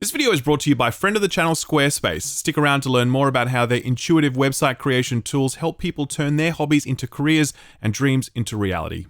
This video is brought to you by friend of the channel Squarespace. Stick around to learn more about how their intuitive website creation tools help people turn their hobbies into careers and dreams into reality.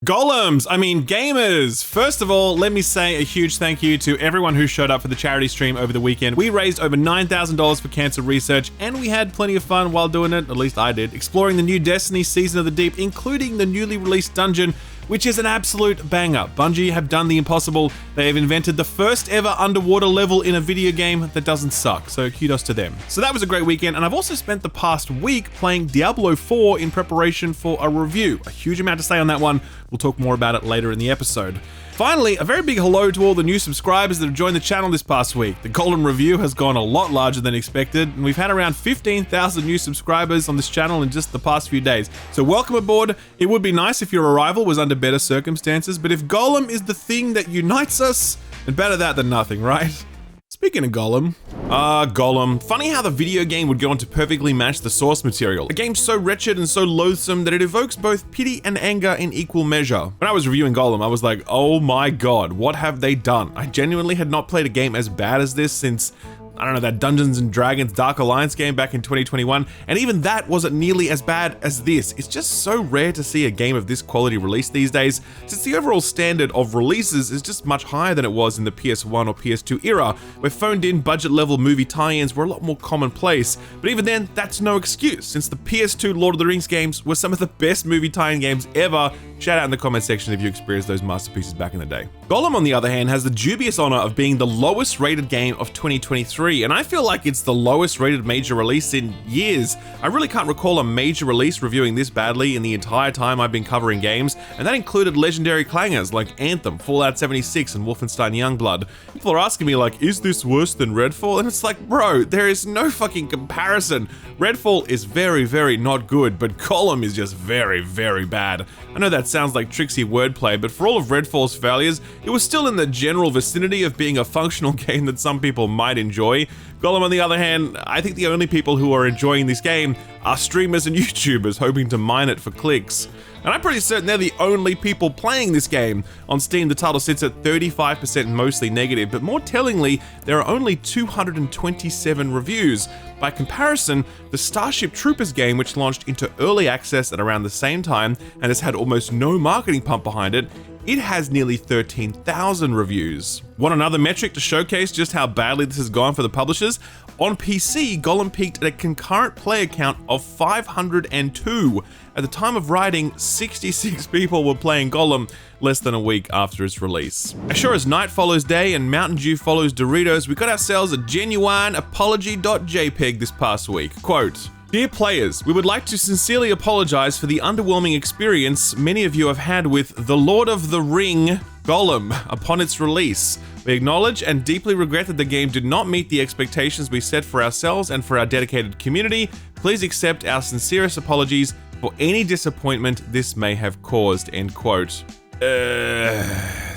Golems! I mean gamers! First of all, let me say a huge thank you to everyone who showed up for the charity stream over the weekend. We raised over $9,000 for cancer research, and we had plenty of fun while doing it, at least I did, exploring the new Destiny Season of the Deep, including the newly released dungeon, which is an absolute banger. Bungie have done the impossible. They have invented the first ever underwater level in a video game that doesn't suck, so kudos to them. So that was a great weekend, and I've also spent the past week playing Diablo 4 in preparation for a review. A huge amount to say on that one. We'll talk more about it later in the episode. Finally, a very big hello to all the new subscribers that have joined the channel this past week. The Gollum review has gone a lot larger than expected, and we've had around 15,000 new subscribers on this channel in just the past few days. So welcome aboard. It would be nice if your arrival was under better circumstances, but if Gollum is the thing that unites us, then better that than nothing, right? Speaking of Gollum. Gollum. Funny how the video game would go on to perfectly match the source material. A game so wretched and so loathsome that it evokes both pity and anger in equal measure. When I was reviewing Gollum, I was like, oh my god, what have they done? I genuinely had not played a game as bad as this since, I don't know, that Dungeons and Dragons Dark Alliance game back in 2021, and even that wasn't nearly as bad as this. It's just so rare to see a game of this quality released these days, since the overall standard of releases is just much higher than it was in the PS1 or PS2 era, where phoned-in budget-level movie tie-ins were a lot more commonplace. But even then, that's no excuse, since the PS2 Lord of the Rings games were some of the best movie tie-in games ever. Shout out in the comment section if you experienced those masterpieces back in the day. Gollum, on the other hand, has the dubious honor of being the lowest rated game of 2023, and I feel like it's the lowest rated major release in years. I really can't recall a major release reviewing this badly in the entire time I've been covering games, and that included legendary clangers like Anthem, Fallout 76, and Wolfenstein Youngblood. People are asking me like, is this worse than Redfall? And it's like, bro, there is no fucking comparison. Redfall is very, very not good, but Gollum is just very, very bad. I know that sounds like tricksy wordplay, but for all of Redfall's failures, it was still in the general vicinity of being a functional game that some people might enjoy. Gollum, on the other hand, I think the only people who are enjoying this game are streamers and YouTubers hoping to mine it for clicks. And I'm pretty certain they're the only people playing this game. On Steam, the title sits at 35% mostly negative, but more tellingly, there are only 227 reviews. By comparison, the Starship Troopers game, which launched into early access at around the same time and has had almost no marketing pump behind it, it has nearly 13,000 reviews. Want another metric to showcase just how badly this has gone for the publishers? On PC, Gollum peaked at a concurrent player count of 502. At the time of writing, 66 people were playing Gollum less than a week after its release. As sure as night follows day and Mountain Dew follows Doritos, we got ourselves a genuine apology.jpg this past week. Quote, "Dear players, we would like to sincerely apologize for the underwhelming experience many of you have had with The Lord of the Ring Gollum upon its release. We acknowledge and deeply regret that the game did not meet the expectations we set for ourselves and for our dedicated community. Please accept our sincerest apologies for any disappointment this may have caused," end quote.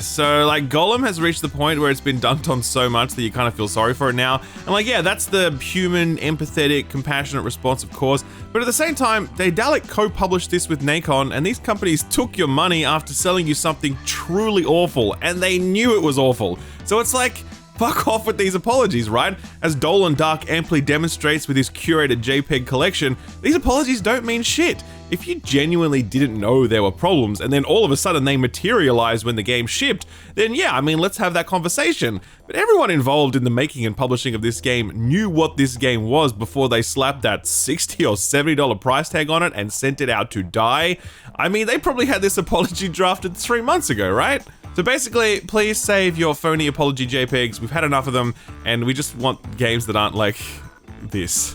So like Gollum has reached the point where it's been dunked on so much that you kind of feel sorry for it now. And like, yeah, that's the human, empathetic, compassionate response, of course. But at the same time, Daedalic co-published this with Nacon, and these companies took your money after selling you something truly awful, and they knew it was awful. So it's like, fuck off with these apologies, right? As Dolan Dark amply demonstrates with his curated JPEG collection, these apologies don't mean shit. If you genuinely didn't know there were problems and then all of a sudden they materialized when the game shipped, then yeah, I mean, let's have that conversation. But everyone involved in the making and publishing of this game knew what this game was before they slapped that $60 or $70 price tag on it and sent it out to die. I mean, they probably had this apology drafted 3 months ago, right? So basically, please save your phony apology JPEGs. We've had enough of them, and we just want games that aren't like this.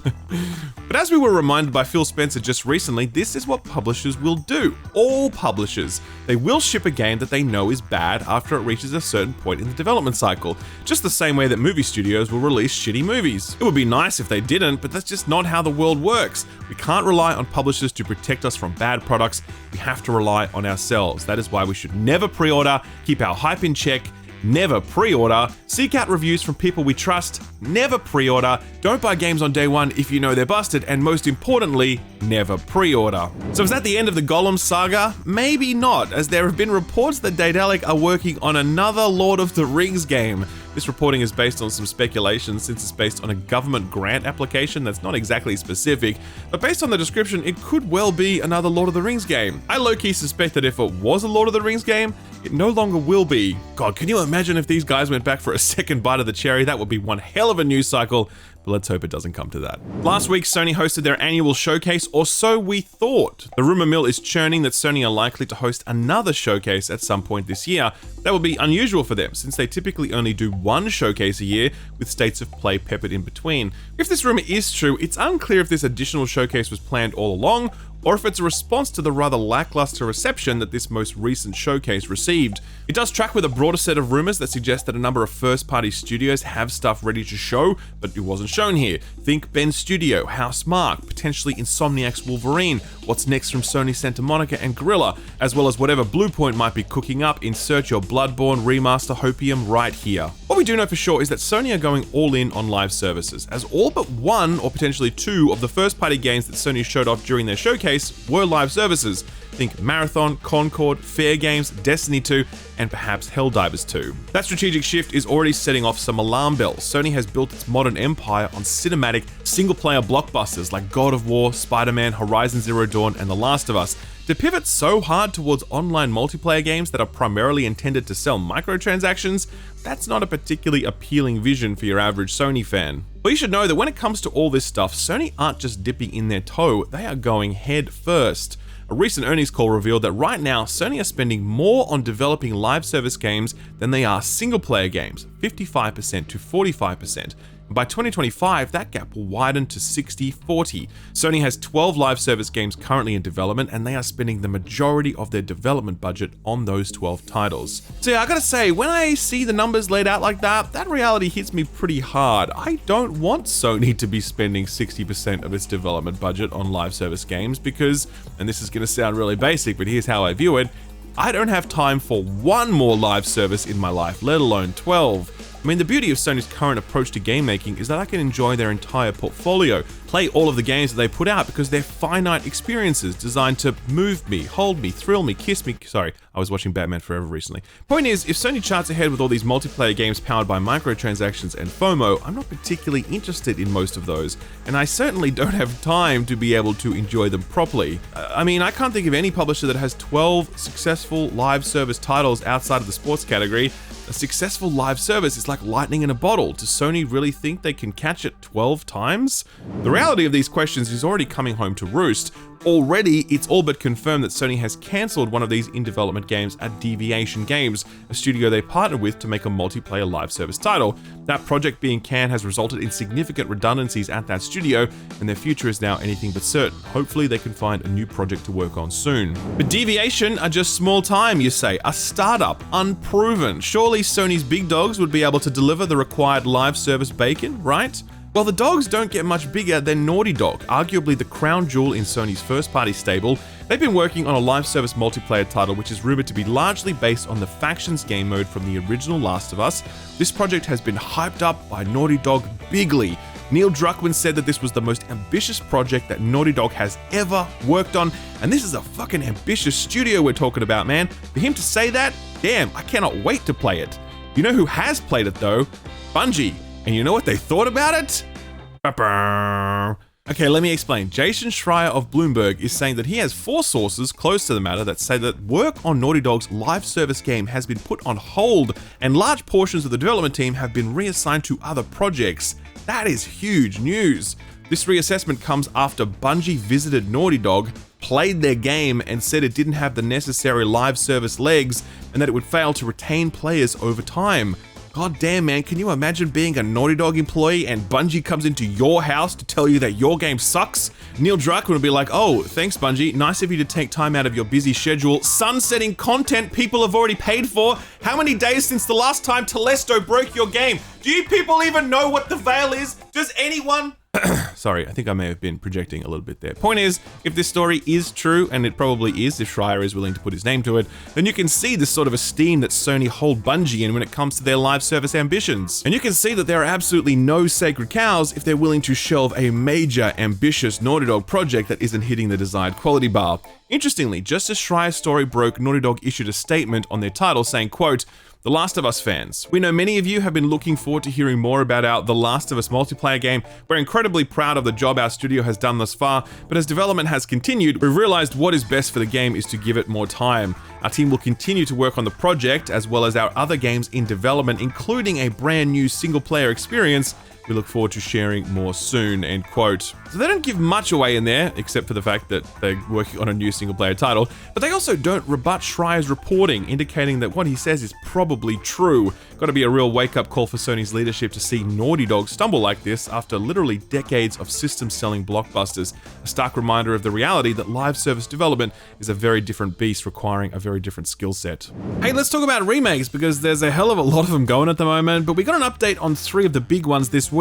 But as we were reminded by Phil Spencer just recently, this is what publishers will do. All publishers. They will ship a game that they know is bad after it reaches a certain point in the development cycle, just the same way that movie studios will release shitty movies. It would be nice if they didn't, but that's just not how the world works. We can't rely on publishers to protect us from bad products. We have to rely on ourselves. That is why we should never pre-order, keep our hype in check, never pre-order, seek out reviews from people we trust, never pre-order, don't buy games on day one if you know they're busted, and most importantly, never pre-order. So is that the end of the Gollum saga? Maybe not, as there have been reports that Daedalic are working on another Lord of the Rings game. This reporting is based on some speculation since it's based on a government grant application that's not exactly specific, but based on the description, it could well be another Lord of the Rings game. I low-key suspect that if it was a Lord of the Rings game, it no longer will be. God, can you imagine if these guys went back for a second bite of the cherry? That would be one hell of a news cycle, but let's hope it doesn't come to that. Last week, Sony hosted their annual showcase, or so we thought. The rumor mill is churning that Sony are likely to host another showcase at some point this year. That would be unusual for them, since they typically only do one showcase a year, with states of play peppered in between. If this rumor is true, it's unclear if this additional showcase was planned all along, or if it's a response to the rather lackluster reception that this most recent showcase received. It does track with a broader set of rumors that suggest that a number of first-party studios have stuff ready to show, but it wasn't shown here. Think Ben's Studio, Housemarque, potentially Insomniac's Wolverine, what's next from Sony Santa Monica and Guerrilla, as well as whatever Bluepoint might be cooking up. Insert your Bloodborne remaster hopium right here. What we do know for sure is that Sony are going all in on live services, as all but one or potentially two of the first-party games that Sony showed off during their showcase were live services. Think Marathon, Concord, Fair Games, Destiny 2, and perhaps Helldivers 2. That strategic shift is already setting off some alarm bells. Sony has built its modern empire on cinematic, single-player blockbusters like God of War, Spider-Man, Horizon Zero Dawn, and The Last of Us. To pivot so hard towards online multiplayer games that are primarily intended to sell microtransactions, that's not a particularly appealing vision for your average Sony fan. But you should know that when it comes to all this stuff, Sony aren't just dipping in their toe, they are going head first. A recent earnings call revealed that right now, Sony are spending more on developing live service games than they are single-player games, 55% to 45%. By 2025, that gap will widen to 60-40. Sony has 12 live service games currently in development, and they are spending the majority of their development budget on those 12 titles. So yeah, I gotta say, when I see the numbers laid out like that, that reality hits me pretty hard. I don't want Sony to be spending 60% of its development budget on live service games because, and this is gonna sound really basic, but here's how I view it, I don't have time for one more live service in my life, let alone 12. I mean, the beauty of Sony's current approach to game making is that I can enjoy their entire portfolio, play all of the games that they put out because they're finite experiences designed to move me, hold me, thrill me, kiss me. Sorry, I was watching Batman Forever recently. Point is, if Sony charts ahead with all these multiplayer games powered by microtransactions and FOMO, I'm not particularly interested in most of those, and I certainly don't have time to be able to enjoy them properly. I mean, I can't think of any publisher that has 12 successful live service titles outside of the sports category. A successful live service is like lightning in a bottle. Does Sony really think they can catch it 12 times? The reality of these questions is already coming home to roost. Already, it's all but confirmed that Sony has cancelled one of these in-development games at Deviation Games, a studio they partnered with to make a multiplayer live service title. That project being canned has resulted in significant redundancies at that studio, and their future is now anything but certain. Hopefully they can find a new project to work on soon. But Deviation are just small time, you say, a startup, unproven. Surely Sony's big dogs would be able to deliver the required live service bacon, right? Well, the dogs don't get much bigger than Naughy Dog, arguably the crown jewel in Sony's first-party stable. They've been working on a live service multiplayer title which is rumored to be largely based on the Factions game mode from the original Last of Us. This project has been hyped up by Naughy Dog bigly. Neil Druckmann said that this was the most ambitious project that Naughy Dog has ever worked on, and this is a fucking ambitious studio we're talking about, man. For him to say that, damn, I cannot wait to play it. You know who has played it though? Bungie. And you know what they thought about it? Okay, let me explain. Jason Schreier of Bloomberg is saying that he has 4 sources close to the matter that say that work on Naughy Dog's live service game has been put on hold and large portions of the development team have been reassigned to other projects. That is huge news. This reassessment comes after Bungie visited Naughy Dog, played their game, and said it didn't have the necessary live service legs and that it would fail to retain players over time. God damn, man, can you imagine being a Naughy Dog employee and Bungie comes into your house to tell you that your game sucks? Neil Druckmann would be like, oh, thanks Bungie, nice of you to take time out of your busy schedule, sunsetting content people have already paid for. How many days since the last time Telesto broke your game? Do you people even know what the Veil is? Does anyone? Sorry, I think I may have been projecting a little bit there. Point is, if this story is true, and it probably is if Schreier is willing to put his name to it, then you can see this sort of esteem that Sony hold Bungie in when it comes to their live service ambitions. And you can see that there are absolutely no sacred cows if they're willing to shelve a major, ambitious Naughy Dog project that isn't hitting the desired quality bar. Interestingly, just as Schreier's story broke, Naughy Dog issued a statement on their title saying, quote, The Last of Us fans. We know many of you have been looking forward to hearing more about our The Last of Us multiplayer game. We're incredibly proud of the job our studio has done thus far, but as development has continued, we've realized what is best for the game is to give it more time. Our team will continue to work on the project, as well as our other games in development, including a brand new single-player experience. We look forward to sharing more soon, end quote. So they don't give much away in there, except for the fact that they're working on a new single-player title, but they also don't rebut Schreier's reporting, indicating that what he says is probably true. Gotta be a real wake-up call for Sony's leadership to see Naughy Dog stumble like this after literally decades of system-selling blockbusters. A stark reminder of the reality that live service development is a very different beast requiring a very different skill set. Hey, let's talk about remakes, because there's a hell of a lot of them going at the moment, but we got an update on 3 of the big ones this week.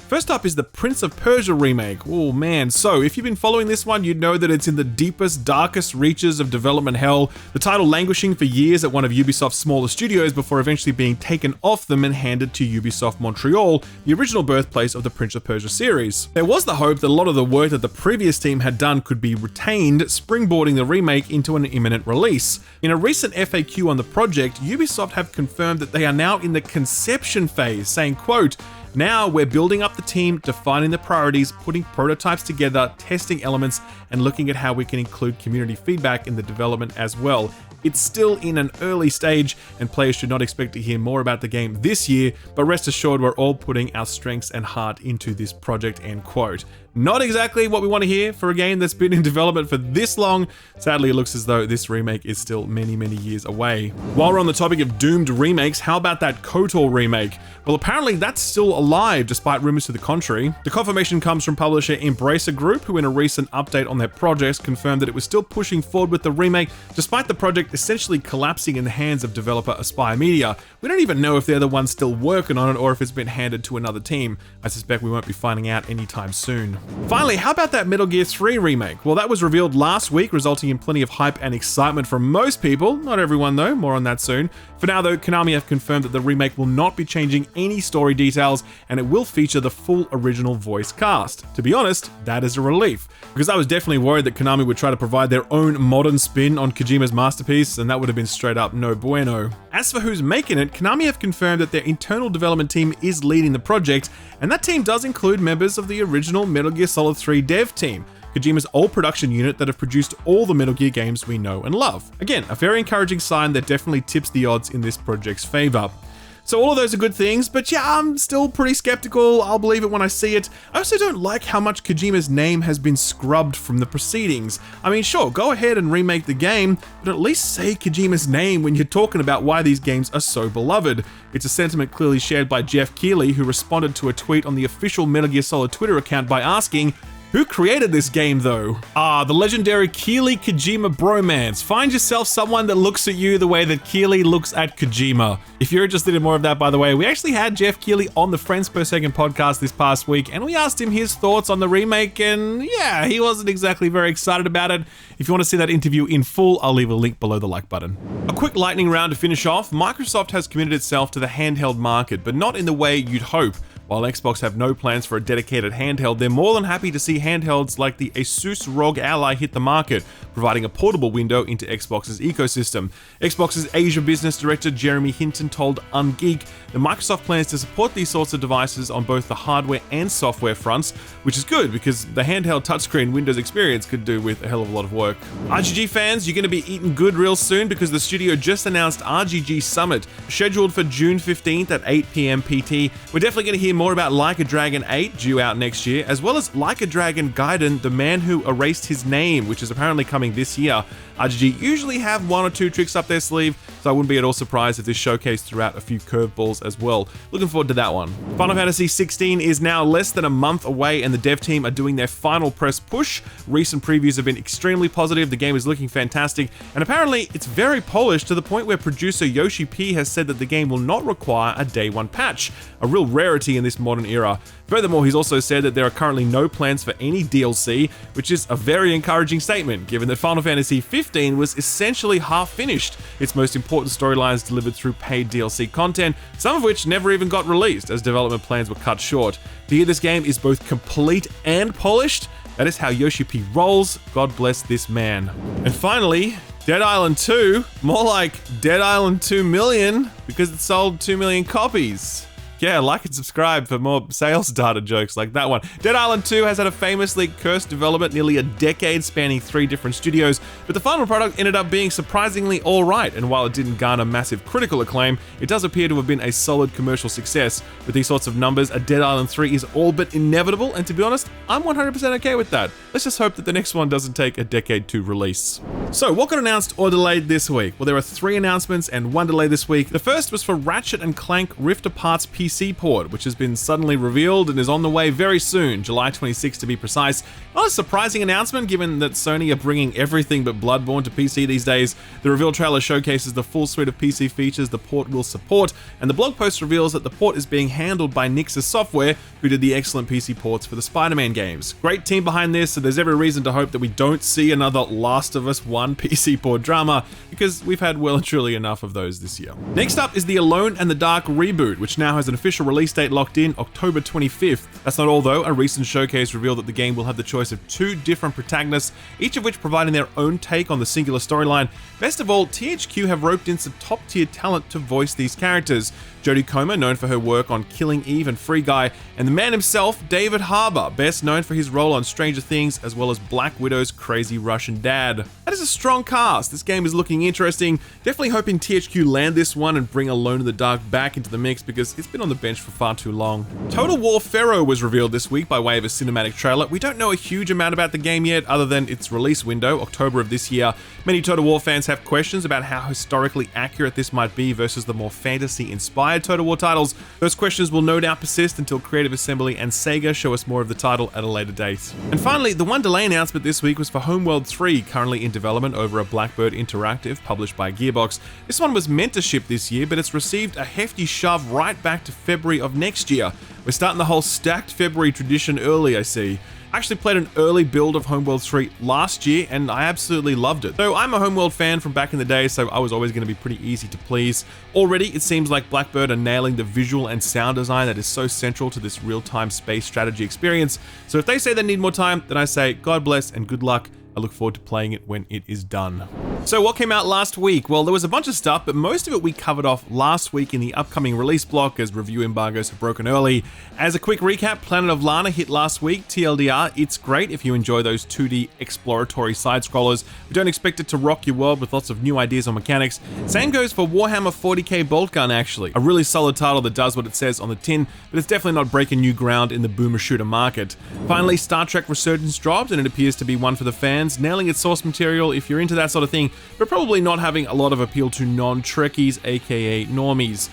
First up is the Prince of Persia remake. Oh man, so if you've been following this one, you'd know that it's in the deepest, darkest reaches of development hell, the title languishing for years at one of Ubisoft's smaller studios before eventually being taken off them and handed to Ubisoft Montreal, the original birthplace of the Prince of Persia series. There was the hope that a lot of the work that the previous team had done could be retained, springboarding the remake into an imminent release. In a recent FAQ on the project, Ubisoft have confirmed that they are now in the conception phase, saying, quote, "Now we're building up the team, defining the priorities, putting prototypes together, testing elements, and looking at how we can include community feedback in the development as well. It's still in an early stage, and players should not expect to hear more about the game this year, but rest assured we're all putting our strengths and heart into this project," end quote. Not exactly what we want to hear for a game that's been in development for this long. Sadly, it looks as though this remake is still many, many years away. While we're on the topic of doomed remakes, how about that KOTOR remake? Well, apparently that's still alive, despite rumors to the contrary. The confirmation comes from publisher Embracer Group, who in a recent update on their projects confirmed that it was still pushing forward with the remake, despite the project essentially collapsing in the hands of developer Aspyr Media. We don't even know if they're the ones still working on it or if it's been handed to another team. I suspect we won't be finding out anytime soon. Finally, how about that Metal Gear 3 remake? Well, that was revealed last week, resulting in plenty of hype and excitement from most people. Not everyone though, more on that soon. For now though, Konami have confirmed that the remake will not be changing any story details, and it will feature the full original voice cast. To be honest, that is a relief, because I was definitely worried that Konami would try to provide their own modern spin on Kojima's masterpiece, and that would have been straight up no bueno. As for who's making it, Konami have confirmed that their internal development team is leading the project, and that team does include members of the original Metal Gear Solid 3 dev team, Kojima's old production unit that have produced all the Metal Gear games we know and love. Again, a very encouraging sign that definitely tips the odds in this project's favor. So all of those are good things, but yeah, I'm still pretty skeptical. I'll believe it when I see it. I also don't like how much Kojima's name has been scrubbed from the proceedings. I mean, sure, go ahead and remake the game, but at least say Kojima's name when you're talking about why these games are so beloved. It's a sentiment clearly shared by Jeff Keighley, who responded to a tweet on the official Metal Gear Solid Twitter account by asking, "Who created this game though?" The legendary Keighley-Kojima bromance. Find yourself someone that looks at you the way that Keighley looks at Kojima. If you're interested in more of that, by the way, we actually had Jeff Keighley on the Friends Per Second podcast this past week, and we asked him his thoughts on the remake, and yeah, he wasn't exactly very excited about it. If you want to see that interview in full, I'll leave a link below the like button. A quick lightning round to finish off. Microsoft has committed itself to the handheld market, but not in the way you'd hope. While Xbox have no plans for a dedicated handheld, they're more than happy to see handhelds like the Asus ROG Ally hit the market, providing a portable window into Xbox's ecosystem. Xbox's Asia business director Jeremy Hinton told Ungeek that Microsoft plans to support these sorts of devices on both the hardware and software fronts, which is good because the handheld touchscreen Windows experience could do with a hell of a lot of work. RGG fans, you're going to be eating good real soon because the studio just announced RGG Summit, scheduled for June 15th at 8 PM PT. We're definitely going to hear more about Like a Dragon 8, due out next year, as well as Like a Dragon Gaiden, The Man Who Erased His Name, which is apparently coming this year. RGG usually have one or two tricks up their sleeve, so I wouldn't be at all surprised if this showcase threw out a few curveballs as well. Looking forward to that one. Final Fantasy 16 is now less than a month away, and the dev team are doing their final press push. Recent previews have been extremely positive, the game is looking fantastic, and apparently it's very polished to the point where producer Yoshi P has said that the game will not require a day one patch, a real rarity in this modern era. Furthermore, he's also said that there are currently no plans for any DLC, which is a very encouraging statement, given that Final Fantasy 15 was essentially half finished, its most important storylines delivered through paid DLC content, some of which never even got released as development plans were cut short. To hear this game is both complete and polished, that is how Yoshi P rolls. God bless this man. And finally, Dead Island 2? More like Dead Island 2 million, because it sold 2 million copies. Yeah, like and subscribe for more sales data jokes like that one. Dead Island 2 has had a famously cursed development, nearly a decade spanning 3 different studios, but the final product ended up being surprisingly alright, and while it didn't garner massive critical acclaim, it does appear to have been a solid commercial success. With these sorts of numbers, a Dead Island 3 is all but inevitable, and to be honest, I'm 100% okay with that. Let's just hope that the next one doesn't take a decade to release. So, what got announced or delayed this week? Well, there are 3 announcements and 1 delay this week. The first was for Ratchet & Clank Rift Apart's PC port, which has been suddenly revealed and is on the way very soon, July 26 to be precise. Not a surprising announcement given that Sony are bringing everything but Bloodborne to PC these days. The reveal trailer showcases the full suite of PC features the port will support, and the blog post reveals that the port is being handled by Nixxes Software, who did the excellent PC ports for the Spider-Man games. Great team behind this, so there's every reason to hope that we don't see another Last of Us 1 PC port drama, because we've had well and truly enough of those this year. Next up is the Alone and the Dark reboot, which now has an official release date locked in, October 25th. That's not all though. A recent showcase revealed that the game will have the choice of 2 different protagonists, each of which providing their own take on the singular storyline. Best of all, THQ have roped in some top-tier talent to voice these characters. Jodie Comer, known for her work on Killing Eve and Free Guy, and the man himself, David Harbour, best known for his role on Stranger Things, as well as Black Widow's crazy Russian dad. That is a strong cast. This game is looking interesting. Definitely hoping THQ land this one and bring Alone in the Dark back into the mix, because it's been on the bench for far too long. Total War PHARAOH was revealed this week by way of a cinematic trailer. We don't know a huge amount about the game yet, other than its release window, October of this year. Many Total War fans have questions about how historically accurate this might be versus the more fantasy-inspired Total War titles. Those questions will no doubt persist until Creative Assembly and Sega show us more of the title at a later date. And finally, the one delay announcement this week was for HOMEWORLD 3, currently in development over at Blackbird Interactive, published by Gearbox. This one was meant to ship this year, but it's received a hefty shove right back to February of next year. We're starting the whole stacked February tradition early, I see. I actually played an early build of HOMEWORLD 3 last year, and I absolutely loved it. Though I'm a HOMEWORLD fan from back in the day, so I was always going to be pretty easy to please. Already, it seems like Blackbird are nailing the visual and sound design that is so central to this real-time space strategy experience. So if they say they need more time, then I say God bless and good luck. I look forward to playing it when it is done. So what came out last week? Well, there was a bunch of stuff, but most of it we covered off last week in the upcoming release block as review embargoes have broken early. As a quick recap, Planet of Lana hit last week. TLDR, it's great if you enjoy those 2D exploratory side-scrollers. We don't expect it to rock your world with lots of new ideas or mechanics. Same goes for Warhammer 40k Bolt Gun, actually. A really solid title that does what it says on the tin, but it's definitely not breaking new ground in the boomer shooter market. Finally, Star Trek Resurgence dropped, and it appears to be one for the fans. Nailing its source material if you're into that sort of thing, but probably not having a lot of appeal to non-Trekkies, aka normies.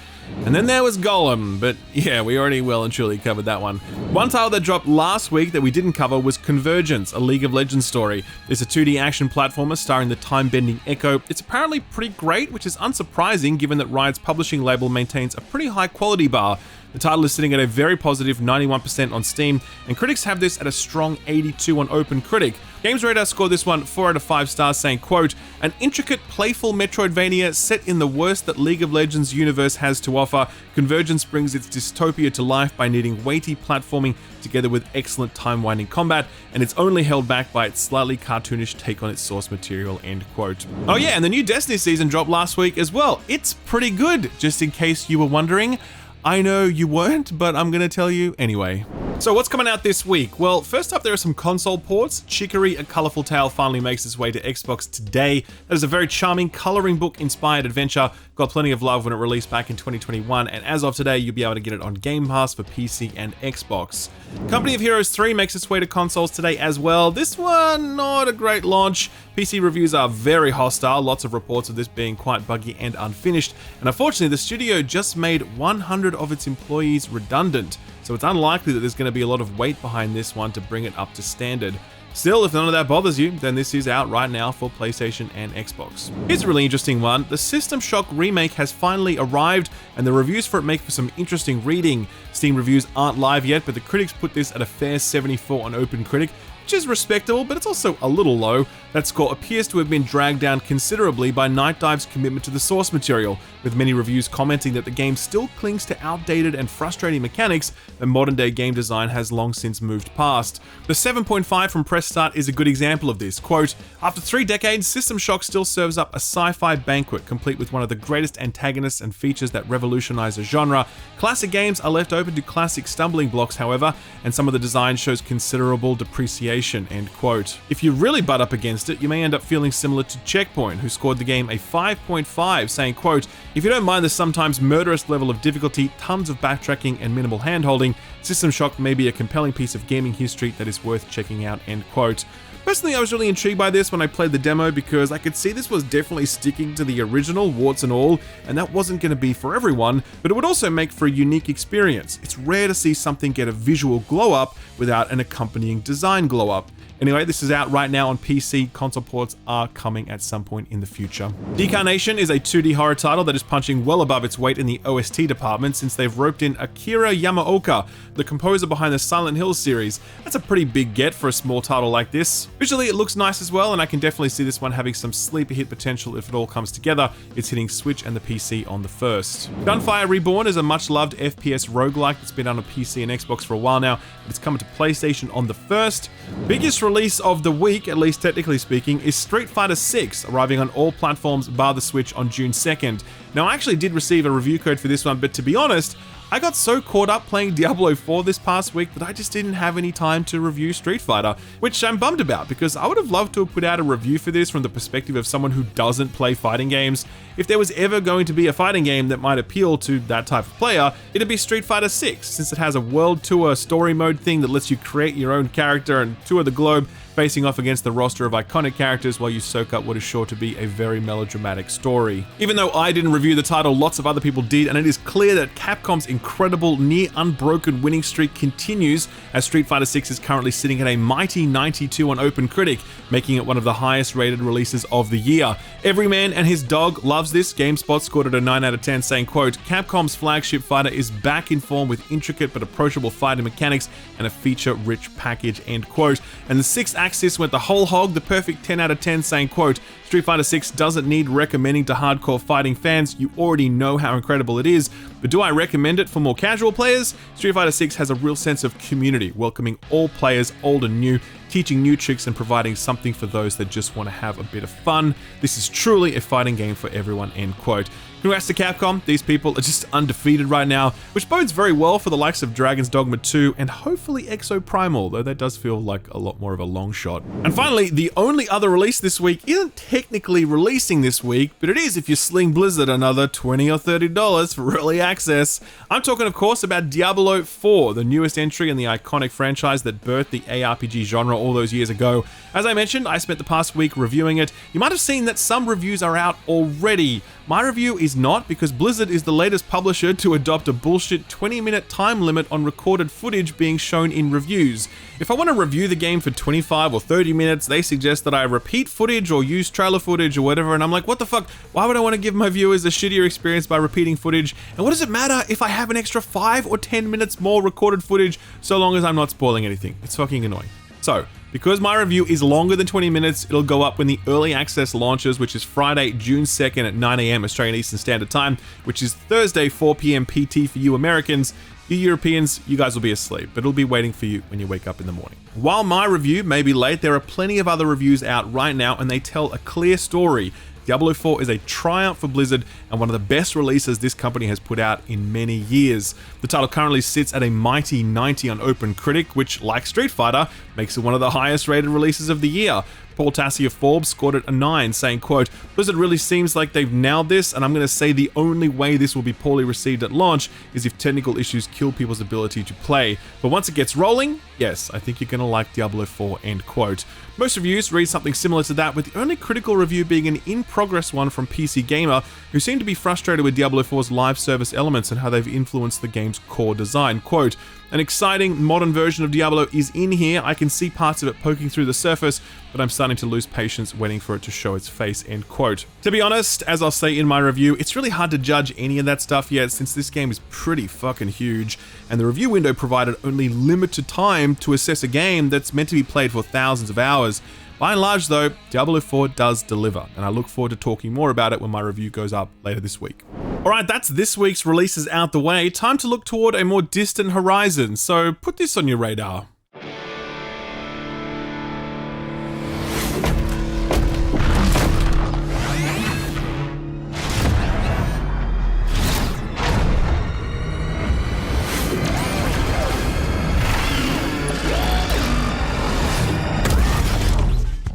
And then there was Gollum, but yeah, we already well and truly covered that one. One title that dropped last week that we didn't cover was Convergence, a League of Legends story. It's a 2D action platformer starring the time-bending Echo. It's apparently pretty great, which is unsurprising given that Riot's publishing label maintains a pretty high quality bar. The title is sitting at a very positive 91% on Steam, and critics have this at a strong 82 on OpenCritic. GamesRadar scored this one 4 out of 5 stars, saying, quote, "An intricate, playful Metroidvania set in the worst that League of Legends universe has to offer, Convergence brings its dystopia to life by needing weighty platforming together with excellent time-winding combat, and it's only held back by its slightly cartoonish take on its source material," end quote. Oh yeah, and the new Destiny season dropped last week as well. It's pretty good, just in case you were wondering. I know you weren't, but I'm gonna tell you anyway. So what's coming out this week? Well, first up there are some console ports. Chicory, A Colorful Tale finally makes its way to Xbox today. That is a very charming coloring book inspired adventure. Got plenty of love when it released back in 2021, and as of today, you'll be able to get it on Game Pass for PC and Xbox. Company of Heroes 3 makes its way to consoles today as well. This one, not a great launch. PC reviews are very hostile, lots of reports of this being quite buggy and unfinished, and unfortunately the studio just made 100 of its employees redundant, so it's unlikely that there's going to be a lot of weight behind this one to bring it up to standard. Still, if none of that bothers you, then this is out right now for PlayStation and Xbox. Here's a really interesting one. The System Shock remake has finally arrived, and the reviews for it make for some interesting reading. Steam reviews aren't live yet, but the critics put this at a fair 74 on OpenCritic, which which is respectable, but it's also a little low. That score appears to have been dragged down considerably by Night Dive's commitment to the source material, with many reviews commenting that the game still clings to outdated and frustrating mechanics that modern-day game design has long since moved past. The 7.5 from Press Start is a good example of this. Quote, "After 3 decades, System Shock still serves up a sci-fi banquet, complete with one of the greatest antagonists and features that revolutionize a genre. Classic games are left open to classic stumbling blocks, however, and some of the design shows considerable depreciation," end quote. If you really butt up against it, you may end up feeling similar to Checkpoint, who scored the game a 5.5, saying, quote, "If you don't mind the sometimes murderous level of difficulty, tons of backtracking, and minimal handholding, System Shock may be a compelling piece of gaming history that is worth checking out," end quote. Personally, I was really intrigued by this when I played the demo because I could see this was definitely sticking to the original, warts and all, and that wasn't going to be for everyone, but it would also make for a unique experience. It's rare to see something get a visual glow up without an accompanying design glow up. Anyway, this is out right now on PC. Console ports are coming at some point in the future. Decarnation is a 2D horror title that is punching well above its weight in the OST department since they've roped in Akira Yamaoka, the composer behind the Silent Hill series. That's a pretty big get for a small title like this. Visually, it looks nice as well, and I can definitely see this one having some sleeper hit potential if it all comes together. It's hitting Switch and the PC on the 1st. Gunfire Reborn is a much-loved FPS roguelike that's been on a PC and Xbox for a while now, but it's coming to PlayStation on the 1st. Biggest release of the week, at least technically speaking, is Street Fighter 6, arriving on all platforms bar the Switch on June 2nd. Now, I actually did receive a review code for this one, but to be honest, I got so caught up playing Diablo 4 this past week that I just didn't have any time to review Street Fighter, which I'm bummed about because I would have loved to have put out a review for this from the perspective of someone who doesn't play fighting games. If there was ever going to be a fighting game that might appeal to that type of player, it'd be Street Fighter 6, since it has a world tour story mode thing that lets you create your own character and tour the globe, facing off against the roster of iconic characters while you soak up what is sure to be a very melodramatic story. Even though I didn't review the title, lots of other people did, and it is clear that Capcom's incredible, near unbroken winning streak continues, as Street Fighter 6 is currently sitting at a mighty 92 on OpenCritic, making it one of the highest rated releases of the year. Everyman and his dog loves this. GameSpot scored it a 9 out of 10, saying, quote, "Capcom's flagship fighter is back in form with intricate but approachable fighting mechanics and a feature-rich package," end quote. And the 6th Axis went the whole hog, the perfect 10 out of 10, saying, quote, "Street Fighter 6 doesn't need recommending to hardcore fighting fans. You already know how incredible it is. But do I recommend it for more casual players? Street Fighter 6 has a real sense of community, welcoming all players, old and new, teaching new tricks and providing something for those that just want to have a bit of fun. This is truly a fighting game for everyone," end quote. Congrats to Capcom. These people are just undefeated right now, which bodes very well for the likes of Dragon's Dogma 2 and hopefully Exoprimal, though that does feel like a lot more of a long shot. And finally, the only other release this week isn't technically releasing this week, but it is if you sling Blizzard another $20 or $30 for early access. I'm talking, of course, about Diablo 4, the newest entry in the iconic franchise that birthed the ARPG genre all those years ago. As I mentioned, I spent the past week reviewing it. You might have seen that some reviews are out already. My review is not, because Blizzard is the latest publisher to adopt a bullshit 20-minute time limit on recorded footage being shown in reviews. If I want to review the game for 25 or 30 minutes, they suggest that I repeat footage or use trailer footage or whatever, and I'm like, what the fuck? Why would I want to give my viewers a shittier experience by repeating footage? And what does it matter if I have an extra 5 or 10 minutes more recorded footage, so long as I'm not spoiling anything? It's fucking annoying. So, because my review is longer than 20 minutes, it'll go up when the early access launches, which is Friday, June 2nd at 9 AM Australian Eastern Standard Time, which is Thursday, 4 PM PT for you Americans. You Europeans, you guys will be asleep, but it'll be waiting for you when you wake up in the morning. While my review may be late, there are plenty of other reviews out right now, and they tell a clear story. Diablo 4 is a triumph for Blizzard and one of the best releases this company has put out in many years. The title currently sits at a mighty 90 on OpenCritic, which, like Street Fighter, makes it one of the highest rated releases of the year. Paul Tassi of Forbes scored it a 9, saying, quote, "Blizzard really seems like they've nailed this, and I'm going to say the only way this will be poorly received at launch is if technical issues kill people's ability to play. But once it gets rolling, yes, I think you're going to like Diablo 4, end quote." Most reviews read something similar to that, with the only critical review being an in-progress one from PC Gamer, who seemed to be frustrated with Diablo 4's live service elements and how they've influenced the game's core design. Quote, "An exciting, modern version of Diablo is in here. I can see parts of it poking through the surface, but I'm starting to lose patience waiting for it to show its face, end quote. To be honest, as I'll say in my review, it's really hard to judge any of that stuff yet since this game is pretty fucking huge, and the review window provided only limited time to assess a game that's meant to be played for thousands of hours. By and large though, Diablo 4 does deliver, and I look forward to talking more about it when my review goes up later this week. Alright, that's this week's releases out the way. Time to look toward a more distant horizon, so put this on your radar.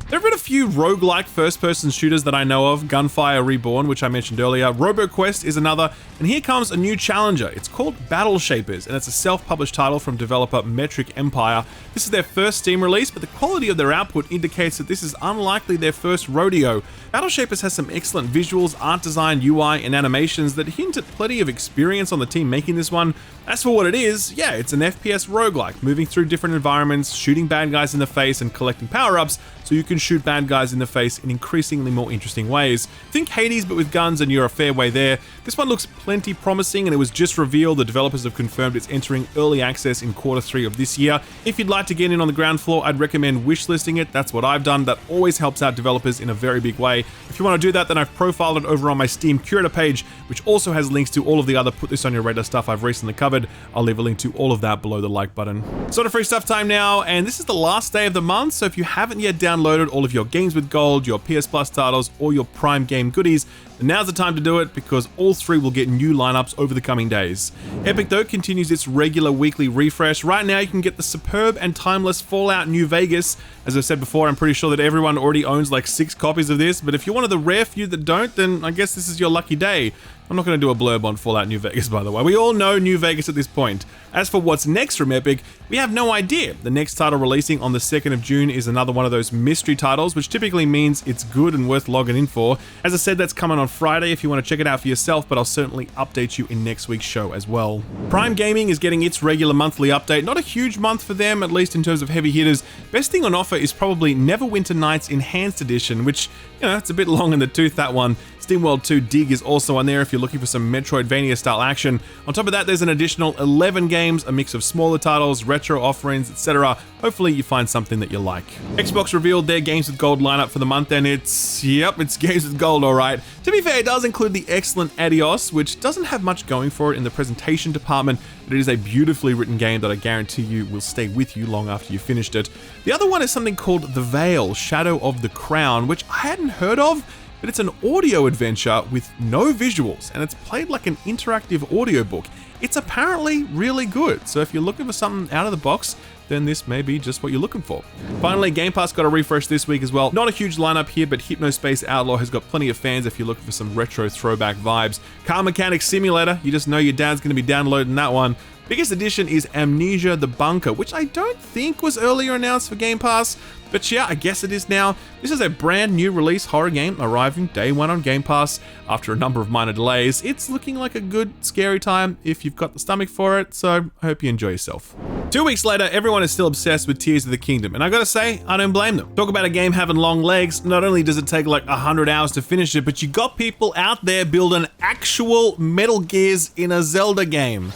There have been a few roguelike first-person shooters that I know of, GUNFIRE Reborn, which I mentioned earlier, RoboQuest is another, and here comes a new challenger. It's called Battle Shapers, and it's a self-published title from developer Metric Empire. This is their first Steam release, but the quality of their output indicates that this is unlikely their first rodeo. Battle Shapers has some excellent visuals, art design, UI, and animations that hint at plenty of experience on the team making this one. As for what it is, yeah, it's an FPS roguelike, moving through different environments, shooting bad guys in the face, and collecting power-ups so you can shoot bad guys in the face in increasingly more interesting ways. Think Hades but with guns and you're a fair way there. This one looks plenty promising and it was just revealed. The developers have confirmed it's entering early access in Q3 of this year. If you'd like to get in on the ground floor, I'd recommend wishlisting it. That's what I've done. That always helps out developers in a very big way. If you want to do that, then I've profiled it over on my Steam Curator page, which also has links to all of the other Put This On Your Radar stuff I've recently covered. I'll leave a link to all of that below the like button. Sort of free stuff time now, and this is the last day of the month, so if you haven't yet downloaded all of your Games with Gold, your PS Plus titles, or your Prime game goodies, then now's the time to do it because all three will get new lineups over the coming days. Epic though continues its regular weekly refresh. Right now you can get the superb and timeless Fallout New Vegas. As I said before, I'm pretty sure that everyone already owns like 6 copies of this, but if you're one of the rare few that don't, then I guess this is your lucky day. I'm not going to do a blurb on Fallout New Vegas, by the way. We all know New Vegas at this point. As for what's next from Epic, we have no idea. The next title releasing on the 2nd of June is another one of those mystery titles, which typically means it's good and worth logging in for. As I said, that's coming on Friday if you want to check it out for yourself, but I'll certainly update you in next week's show as well. Prime Gaming is getting its regular monthly update. Not a huge month for them, at least in terms of heavy hitters. Best thing on offer is probably Neverwinter Nights Enhanced Edition, which, you know, it's a bit long in the tooth, that one. SteamWorld 2 Dig is also on there if you're looking for some Metroidvania-style action. On top of that, there's an additional 11 games, a mix of smaller titles, retro offerings, etc. Hopefully you find something that you like. Xbox revealed their Games with Gold lineup for the month, and it's Games with Gold, alright. To be fair, it does include the excellent Adios, which doesn't have much going for it in the presentation department, but it is a beautifully written game that I guarantee you will stay with you long after you finished it. The other one is something called The Veil, Shadow of the Crown, which I hadn't heard of, but it's an audio adventure with no visuals, and it's played like an interactive audiobook. It's apparently really good, so if you're looking for something out of the box, then this may be just what you're looking for. Finally, Game Pass got a refresh this week as well. Not a huge lineup here, but Hypnospace Outlaw has got plenty of fans if you're looking for some retro throwback vibes. Car Mechanic Simulator, you just know your dad's going to be downloading that one. Biggest addition is Amnesia the Bunker, which I don't think was earlier announced for Game Pass, but yeah, I guess it is now. This is a brand new release horror game arriving day one on Game Pass after a number of minor delays. It's looking like a good, scary time if you've got the stomach for it, so I hope you enjoy yourself. 2 weeks later, everyone is still obsessed with Tears of the Kingdom, and I gotta say, I don't blame them. Talk about a game having long legs, not only does it take like 100 hours to finish it, but you got people out there building actual Metal Gears in a Zelda game.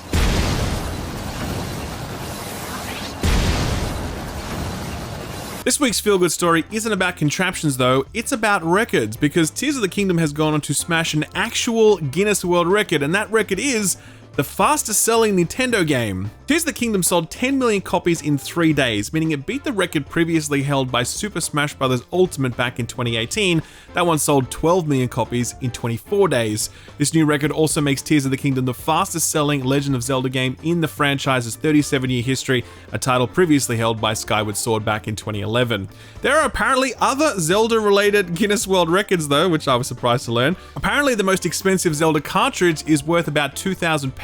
This week's feel-good story isn't about contraptions though, it's about records, because Tears of the Kingdom has gone on to smash an actual Guinness World Record, and that record is the fastest selling Nintendo game. Tears of the Kingdom sold 10 million copies in 3 days, meaning it beat the record previously held by Super Smash Bros. Ultimate back in 2018. That one sold 12 million copies in 24 days. This new record also makes Tears of the Kingdom the fastest selling Legend of Zelda game in the franchise's 37-year history, a title previously held by Skyward Sword back in 2011. There are apparently other Zelda-related Guinness World Records though, which I was surprised to learn. Apparently the most expensive Zelda cartridge is worth about £2,000.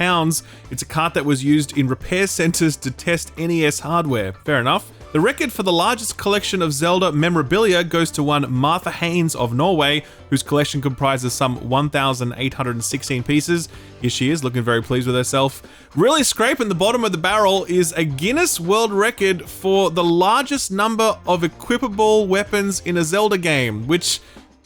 It's a cart that was used in repair centers to test NES hardware. Fair enough. The record for the largest collection of Zelda memorabilia goes to one Martha Haynes of Norway, whose collection comprises some 1,816 pieces. Here she is, looking very pleased with herself. Really scraping the bottom of the barrel is a Guinness World Record for the largest number of equipable weapons in a Zelda game, which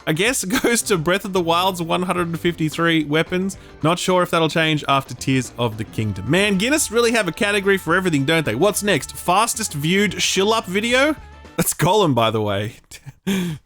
I guess goes to Breath of the Wild's 153 weapons. Not sure if that'll change after Tears of the Kingdom. Man, Guinness really have a category for everything, don't they? What's next? Fastest viewed shill-up video? That's Gollum, by the way.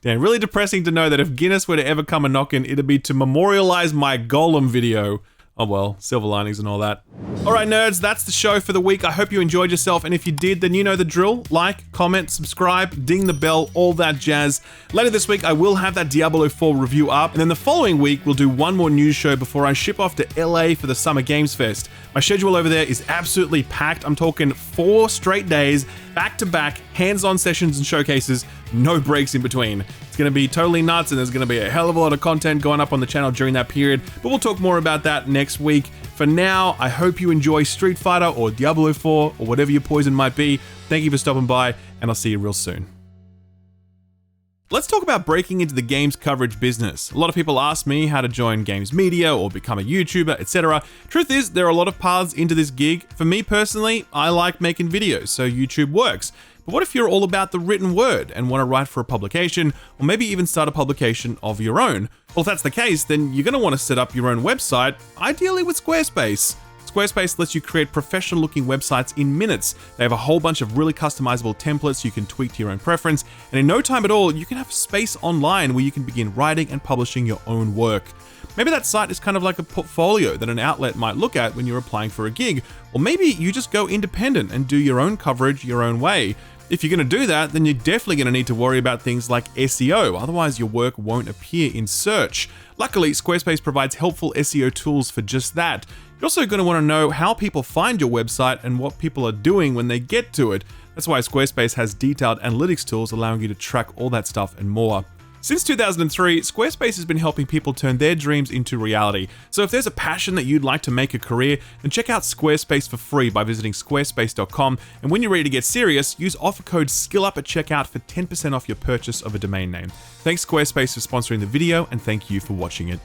Damn, really depressing to know that if Guinness were to ever come a knockin', it'd be to memorialize my Gollum video. Oh well, silver linings and all that. Alright nerds, that's the show for the week. I hope you enjoyed yourself, and if you did, then you know the drill. Like, comment, subscribe, ding the bell, all that jazz. Later this week, I will have that Diablo 4 review up, and then the following week, we'll do one more news show before I ship off to LA for the Summer Games Fest. My schedule over there is absolutely packed. I'm talking 4 straight days, back-to-back, hands-on sessions and showcases, no breaks in between. It's going to be totally nuts, and there's going to be a hell of a lot of content going up on the channel during that period, but we'll talk more about that next week. For now, I hope you enjoy Street Fighter or Diablo 4 or whatever your poison might be. Thank you for stopping by, and I'll see you real soon. Let's talk about breaking into the games coverage business. A lot of people ask me how to join games media or become a YouTuber, etc. Truth is, there are a lot of paths into this gig. For me personally, I like making videos, so YouTube works. But what if you're all about the written word and want to write for a publication, or maybe even start a publication of your own? Well, if that's the case, then you're going to want to set up your own website, ideally with Squarespace. Squarespace lets you create professional looking websites in minutes. They have a whole bunch of really customizable templates you can tweak to your own preference, and in no time at all, you can have space online where you can begin writing and publishing your own work. Maybe that site is kind of like a portfolio that an outlet might look at when you're applying for a gig, or maybe you just go independent and do your own coverage your own way. If you're going to do that, then you're definitely going to need to worry about things like SEO, otherwise your work won't appear in search. Luckily, Squarespace provides helpful SEO tools for just that. You're also going to want to know how people find your website and what people are doing when they get to it. That's why Squarespace has detailed analytics tools allowing you to track all that stuff and more. Since 2003, Squarespace has been helping people turn their dreams into reality. So if there's a passion that you'd like to make a career, then check out Squarespace for free by visiting squarespace.com. And when you're ready to get serious, use offer code SKILLUP at checkout for 10% off your purchase of a domain name. Thanks Squarespace for sponsoring the video, and thank you for watching it.